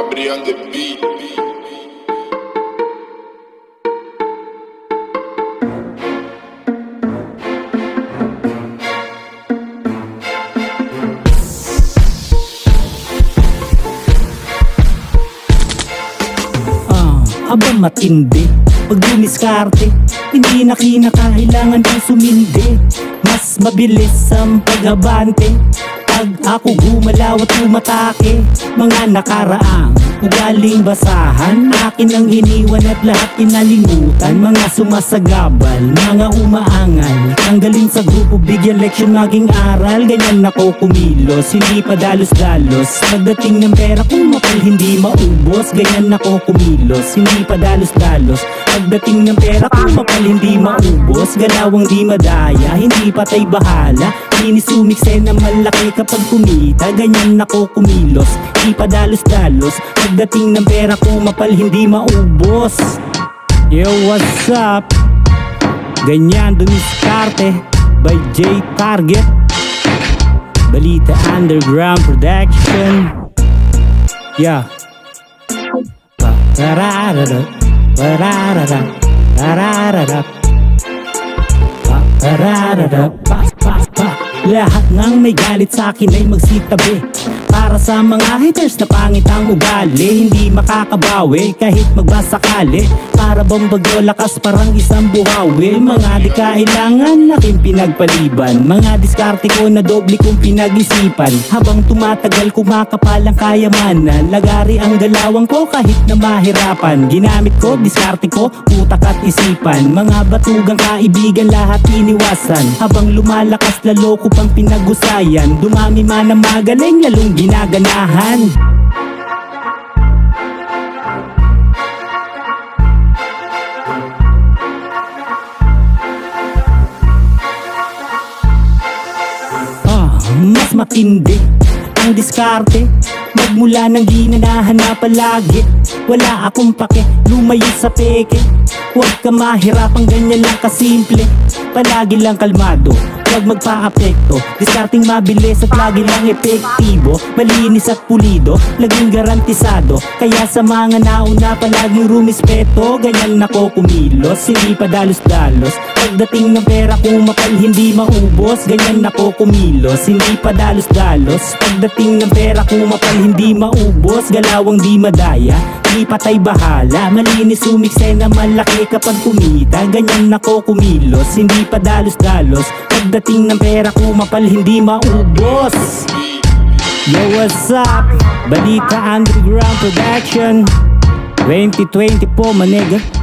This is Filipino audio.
Fabri on the beat. Aba matindi, pag dumiskarte, hindi na kinakailangan kang sumindi. Mas mabilis ang pag-abante pag ako gumalaw at umatake. Mga nakaraang ugaling basahan, akin ang iniwan at lahat kinalimutan. Mga sumasagabal, mga umaangal, tanggalin sa grupo, bigyan leksyon, maging aral. Ganyan ako kumilos, hindi pa dalos-dalos. Pagdating ng pera kung mapal hindi maubos. Ganyan ako kumilos, hindi pa dalos-dalos. Pagdating ng pera kung mapal hindi maubos. Galawang di madaya, hindi patay bahala. Linis umikse na malaki kapag kumita. Ganyan ako kumilos, hindi pa dalos-dalos. Pagdating ng pera kung mapal hindi maubos. Yo, what's up? Ganyan dumiskarte by J Target, Balita Underground Production. Yeah. Pararara, pararara, pararara, pararara, pa, pa, pa. Lahat ng may galit sa akin ay magsitabi. Para sa mga haters na pangit ang ugali, hindi makakabawi kahit magbasakali. Para bang bagyo lakas parang isang buhawi. Mga di kailangan aking pinagpaliban, mga diskarte ko na doble kong pinag-isipan. Habang tumatagal kumakapal ang kayamanan, lagari ang galawang ko kahit na mahirapan. Ginamit ko, diskarte ko, utak at isipan. Mga batugang kaibigan lahat iniwasan. Habang lumalakas lalo ko pang pinag-usayan. Dumami man ang magaling lalong ginaganahan. Mas matindi ang diskarte, magmula ng ginanahan na palagi. Wala akong pake, lumayo sa peke. Huwag ka mahirapang ganyan lang kasimple. Palagi lang kalmado, huwag magpa-apekto. Diskarting mabilis at lagi lang epektibo. Malinis at pulido, laging garantisado. Kaya sa mga nauna palaging rumispeto. Ganyan ako kumilos, hindi pa dalos-dalos. Pagdating ng pera kung mapal hindi maubos. Ganyan ako kumilos, hindi pa dalos-dalos. Pagdating ng pera kung mapal hindi maubos. Galawang di madaya, di patay bahala. Malinis umikse na malaki kapag kumita. Ganyan ako kumilos, hindi pa dalos-dalos. Pagdating ng pera kung mapal hindi maubos. Yo, what's up? Balita Underground Production 2020 po, manega.